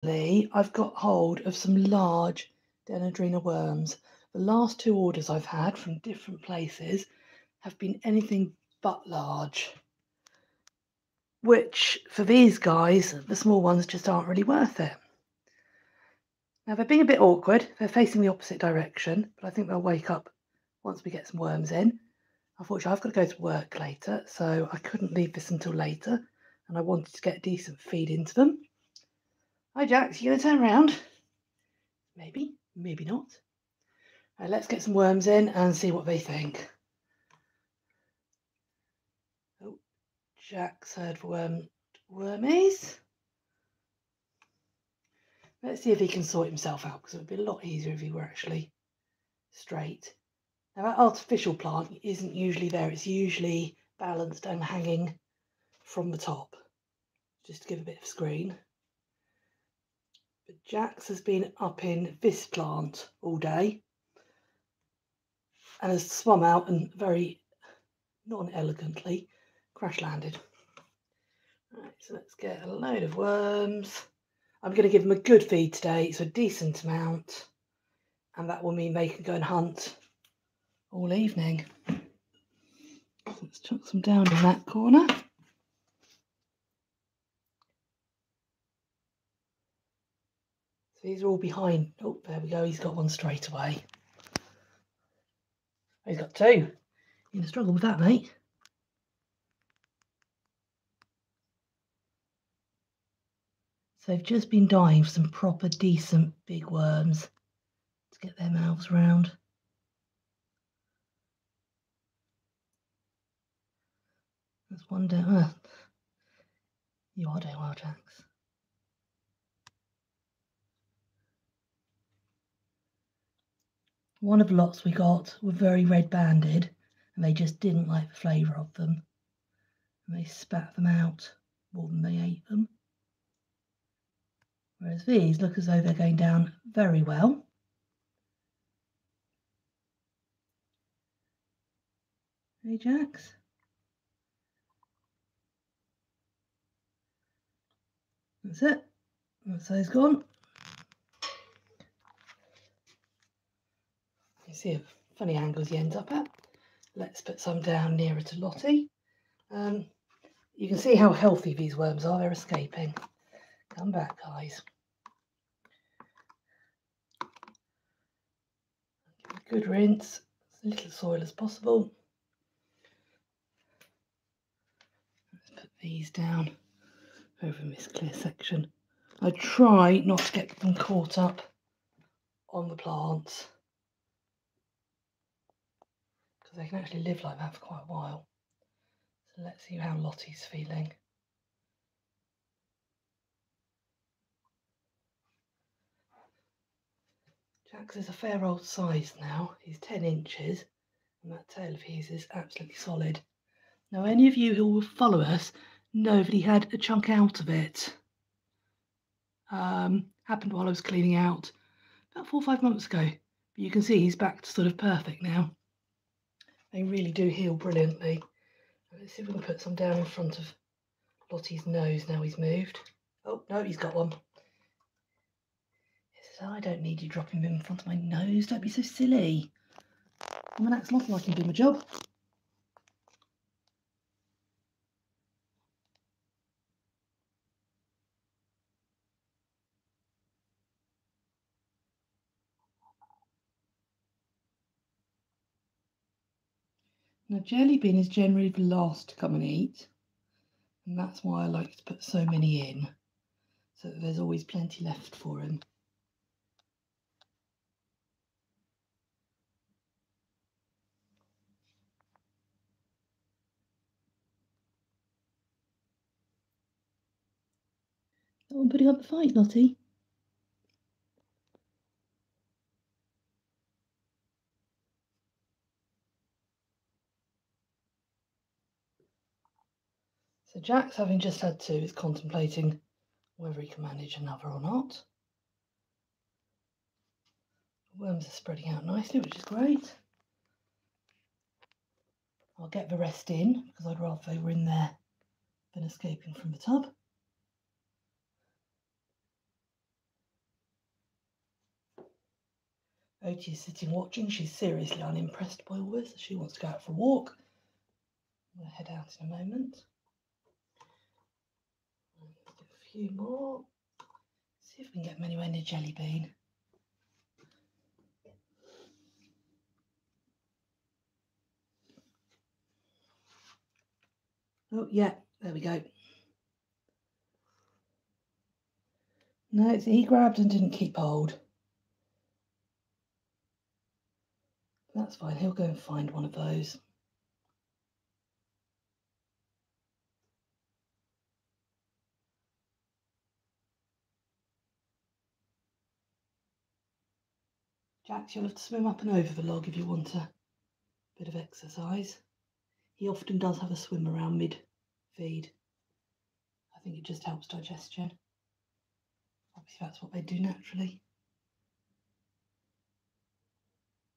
I've got hold of some large Dendrobaena worms. The last two orders I've had from different places have been anything but large, which for these guys, the small ones just aren't really worth it. Now they're being a bit awkward, they're facing the opposite direction, but I think they'll wake up once we get some worms in. Unfortunately, I've got to go to work later, so I couldn't leave this until later, and I wanted to get a decent feed into them. Hi Jax, you gonna turn around? Maybe, maybe not. Right, let's get some worms in and see what they think. Oh, Jack's heard for wormies. Let's see if he can sort himself out, because it would be a lot easier if he were actually straight. Now that artificial plant isn't usually there, it's usually balanced and hanging from the top, just to give a bit of screen. But Jax has been up in this plant all day and has swum out and very non-elegantly crash landed. Right, so let's get a load of worms. I'm going to give them a good feed today, so a decent amount, and that will mean they can go and hunt all evening. Let's chuck some down in that corner. So these are all behind. Oh, there we go. He's got one straight away. He's got two. You're going to struggle with that, mate. So they've just been dying for some proper, decent, big worms to get their mouths round. There's one down. You are doing well, Jax. One of the lots we got were very red banded, and they just didn't like the flavour of them. And they spat them out more than they ate them. Whereas these look as though they're going down very well. Hey, Jax? That's it. That's those gone. You see a funny angles he ends up at. Let's put some down nearer to Lottie. You can see how healthy these worms are. They're escaping. Come back, guys. Good rinse. As little soil as possible. Let's put these down over in this clear section. I try not to get them caught up on the plants, because they can actually live like that for quite a while. So let's see how Lottie's feeling. Jax is a fair old size now. He's 10 inches, and that tail of his is absolutely solid. Now, any of you who will follow us know that he had a chunk out of it. Happened while I was cleaning out about 4 or 5 months ago. But you can see he's back to sort of perfect now. They really do heal brilliantly. Let's see if we can put some down in front of Lottie's nose now he's moved. Oh, no, he's got one. He says, oh, I don't need you dropping them in front of my nose. Don't be so silly. I'm an axolotl, I can do my job. Now, jelly bean is generally the last to come and eat, and that's why I like to put so many in, so that there's always plenty left for him. Oh, I'm putting up the fight, Lottie. So Jax, having just had two, is contemplating whether he can manage another or not. The worms are spreading out nicely, which is great. I'll get the rest in, because I'd rather they were in there than escaping from the tub. Oti is sitting watching. She's seriously unimpressed by all this. She wants to go out for a walk. I'm going to head out in a moment. Let's do a few more. See if we can get them anywhere near Jelly Bean. Oh, yeah, there we go. No, he grabbed and didn't keep hold. That's fine, he'll go and find one of those. Jax, you'll have to swim up and over the log if you want a bit of exercise. He often does have a swim around mid-feed. I think it just helps digestion. Obviously that's what they do naturally.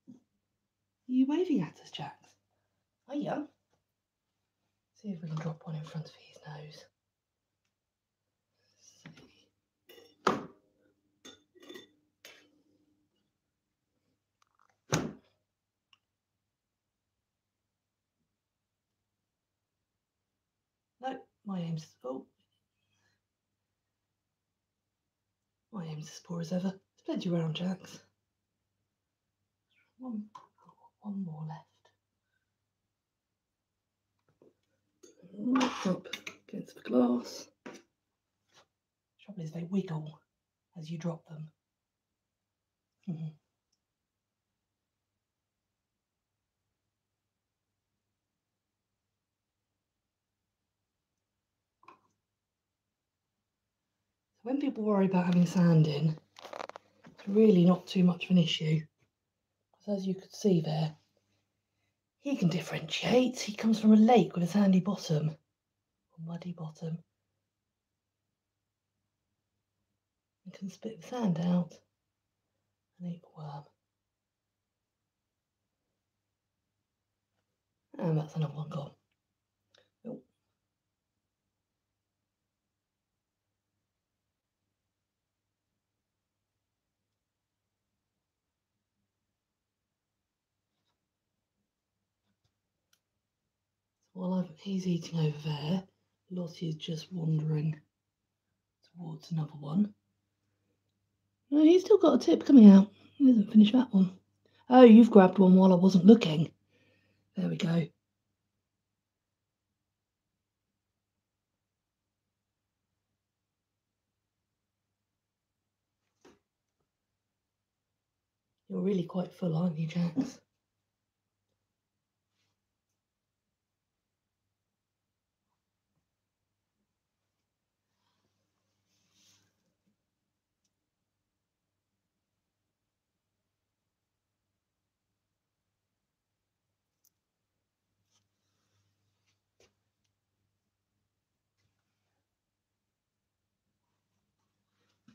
Are you waving at us, Jax? Are you? See if we can drop one in front of his nose. No, my aim's as poor as ever. There's plenty around, Jax. One more left. Right up against the glass. The trouble is they wiggle as you drop them. When people worry about having sand in, it's really not too much of an issue. Because as you could see there, he can differentiate. He comes from a lake with a sandy bottom, or muddy bottom. He can spit the sand out and eat the worm. And that's another one gone. Oh. While he's eating over there, Lottie is just wandering towards another one. No, he's still got a tip coming out. He hasn't finished that one. Oh, you've grabbed one while I wasn't looking. There we go. You're really quite full, aren't you, Jax?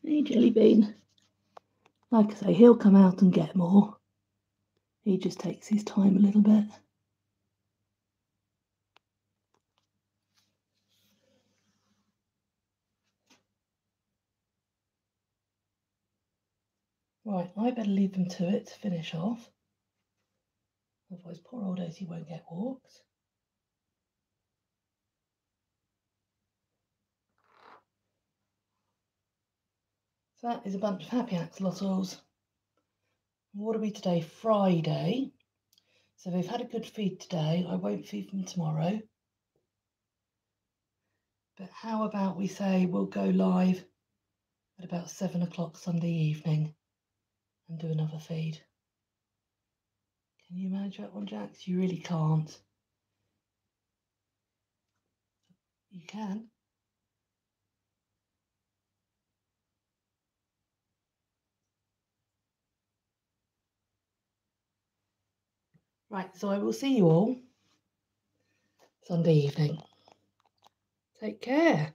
Hey, Jelly Bean. Like I say, he'll come out and get more. He just takes his time a little bit. Right, I better leave them to it to finish off. Otherwise, poor old Oti won't get walked. So that is a bunch of happy axolotls. What are we today? Friday. So they've had a good feed today. I won't feed them tomorrow. But how about we say we'll go live at about 7 o'clock Sunday evening and do another feed. Can you manage that one, Jax? You really can't. You can. Right, so I will see you all Sunday evening. Take care.